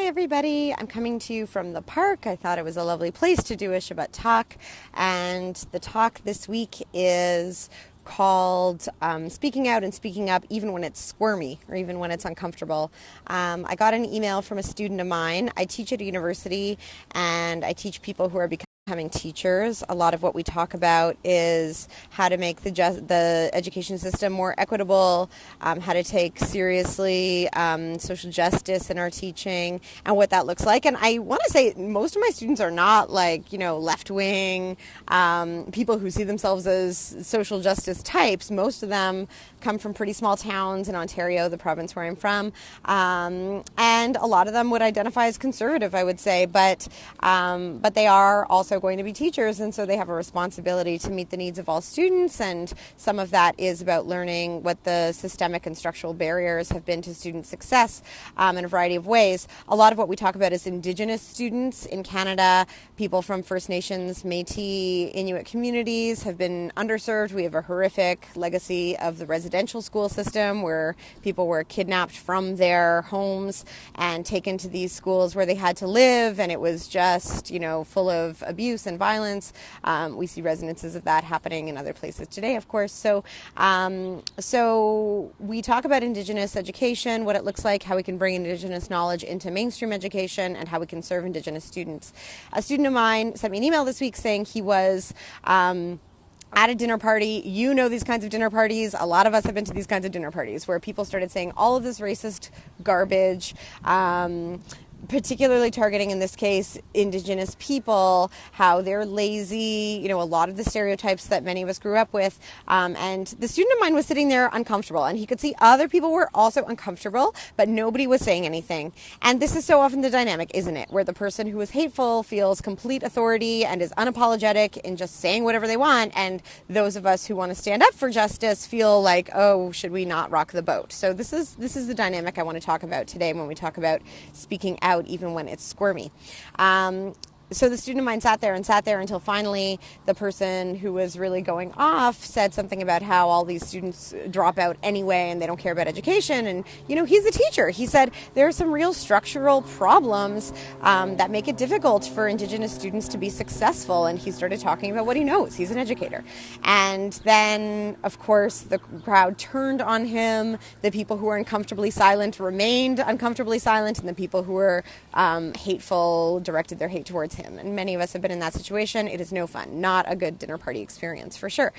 everybody. I'm coming to you from the park. I thought it was a lovely place to do a Shabbat talk. And the talk this week is called Speaking Out and Speaking Up even when it's squirmy or even when it's uncomfortable. I got an email from a student of mine. I teach at a university and I teach people who are becoming teachers. A lot of what we talk about is how to make the education system more equitable, how to take seriously social justice in our teaching and what that looks like. And I want to say most of my students are not left-wing people who see themselves as social justice types. Most of them come from pretty small towns in Ontario, the province where I'm from, and a lot of them would identify as conservative, I would say, but they are also going to be teachers, and so they have a responsibility to meet the needs of all students, and some of that is about learning what the systemic and structural barriers have been to student success in a variety of ways. A lot of what we talk about is Indigenous students in Canada. People from First Nations, Métis, Inuit communities have been underserved. We have a horrific legacy of the residential school system where people were kidnapped from their homes and taken to these schools where they had to live, and it was just, full of abuse and violence. We see resonances of that happening in other places today, of course. So we talk about Indigenous education, what it looks like, how we can bring Indigenous knowledge into mainstream education, and how we can serve Indigenous students. A student of mine sent me an email this week saying he was at a dinner party. You know these kinds of dinner parties. A lot of us have been to these kinds of dinner parties where people started saying all of this racist garbage, particularly targeting, in this case, Indigenous people, how they're lazy, a lot of the stereotypes that many of us grew up with. And the student of mine was sitting there uncomfortable, and he could see other people were also uncomfortable, but nobody was saying anything. And this is so often the dynamic, isn't it? Where the person who is hateful feels complete authority and is unapologetic in just saying whatever they want, and those of us who want to stand up for justice feel like, oh, should we not rock the boat? So this is the dynamic I want to talk about today when we talk about speaking out even when it's squirmy. So the student of mine sat there until finally the person who was really going off said something about how all these students drop out anyway and they don't care about education. And, he's a teacher. He said there are some real structural problems that make it difficult for Indigenous students to be successful. And he started talking about what he knows. He's an educator. And then, of course, the crowd turned on him. The people who were uncomfortably silent remained uncomfortably silent. And the people who were hateful directed their hate towards him. And many of us have been in that situation. It is no fun. Not a good dinner party experience, for sure.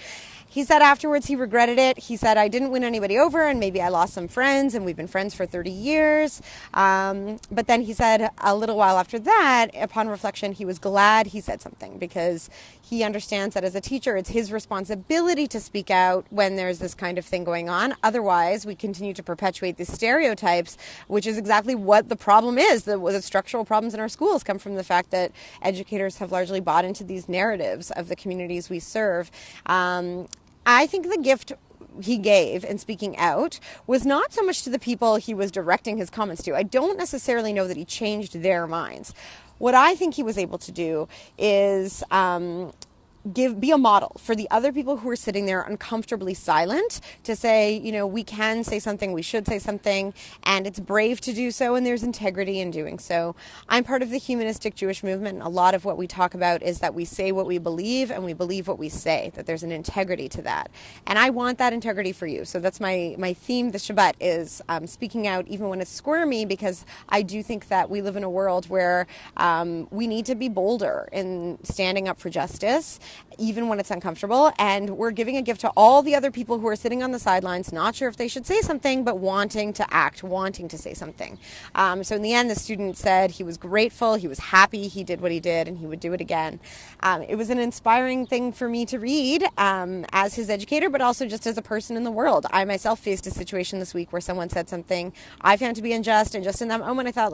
He said afterwards he regretted it. He said, I didn't win anybody over, and maybe I lost some friends, and we've been friends for 30 years. But then he said a little while after that, upon reflection, he was glad he said something, because he understands that as a teacher, it's his responsibility to speak out when there's this kind of thing going on. Otherwise, we continue to perpetuate these stereotypes, which is exactly what the problem is. The structural problems in our schools come from the fact that educators have largely bought into these narratives of the communities we serve. I think the gift he gave in speaking out was not so much to the people he was directing his comments to. I don't necessarily know that he changed their minds. What I think he was able to do is be a model for the other people who are sitting there uncomfortably silent, to say, we can say something, we should say something, and it's brave to do so, and there's integrity in doing so. I'm part of the humanistic Jewish movement, and a lot of what we talk about is that we say what we believe, and we believe what we say, that there's an integrity to that. And I want that integrity for you. So that's my theme this Shabbat, is speaking out even when it's squirmy, because I do think that we live in a world where we need to be bolder in standing up for justice, even when it's uncomfortable. And we're giving a gift to all the other people who are sitting on the sidelines, not sure if they should say something, but wanting to act, wanting to say something. So in the end, the student said he was grateful, he was happy he did what he did, and he would do it again. It was an inspiring thing for me to read as his educator, but also just as a person in the world. I myself faced a situation this week where someone said something I found to be unjust, and just in that moment I thought,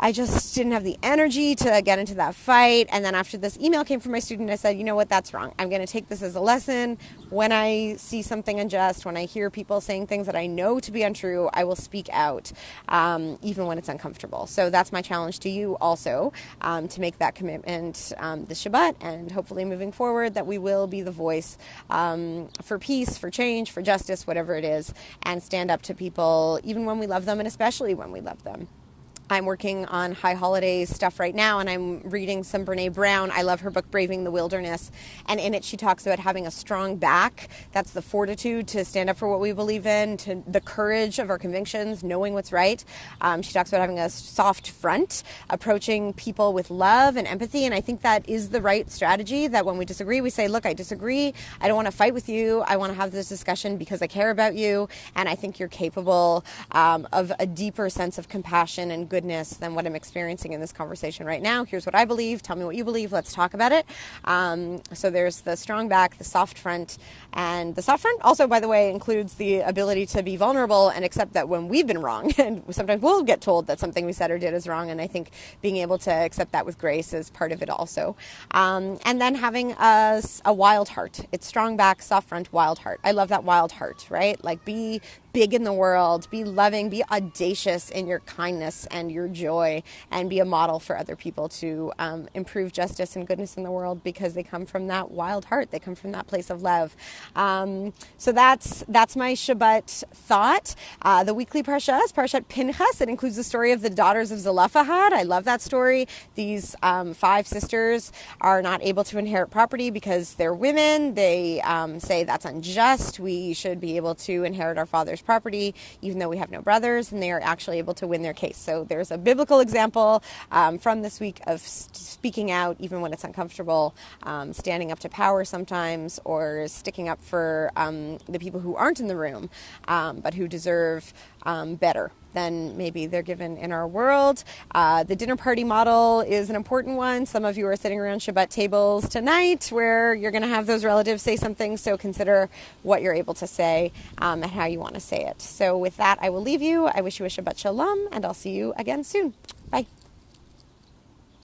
I just didn't have the energy to get into that fight. And then after this email came from my student, I said, you know what, that's wrong. I'm going to take this as a lesson. When I see something unjust, when I hear people saying things that I know to be untrue, I will speak out, even when it's uncomfortable. So that's my challenge to you also, to make that commitment this Shabbat, and hopefully moving forward that we will be the voice for peace, for change, for justice, whatever it is, and stand up to people even when we love them, and especially when we love them. I'm working on high holiday stuff right now, and I'm reading some Brene Brown. I love her book, Braving the Wilderness. And in it, she talks about having a strong back. That's the fortitude to stand up for what we believe in, to the courage of our convictions, knowing what's right. She talks about having a soft front, approaching people with love and empathy. And I think that is the right strategy, that when we disagree, we say, look, I disagree. I don't want to fight with you. I want to have this discussion because I care about you. And I think you're capable of a deeper sense of compassion and goodness than what I'm experiencing in this conversation right now. Here's what I believe. Tell me what you believe. Let's talk about it. So there's the strong back, the soft front. And the soft front also, by the way, includes the ability to be vulnerable and accept that when we've been wrong, and sometimes we'll get told that something we said or did is wrong. And I think being able to accept that with grace is part of it also. And then having a wild heart. It's strong back, soft front, wild heart. I love that wild heart, right? Like, be big in the world, be loving, be audacious in your kindness and your joy, and be a model for other people to improve justice and goodness in the world, because they come from that wild heart. They come from that place of love. So that's my Shabbat thought. The weekly parsha is Parshat Pinchas. It includes the story of the daughters of Zelophehad. I love that story. These 5 sisters are not able to inherit property because they're women. They say that's unjust. We should be able to inherit our father's property, even though we have no brothers, and they are actually able to win their case. So there's a biblical example from this week of speaking out, even when it's uncomfortable, standing up to power sometimes, or sticking up for the people who aren't in the room, but who deserve better than maybe they're given in our world. The dinner party model is an important one. Some of you are sitting around Shabbat tables tonight where you're going to have those relatives say something, so consider what you're able to say and how you want to say it. So with that, I will leave you. I wish you a Shabbat Shalom, and I'll see you again soon. Bye.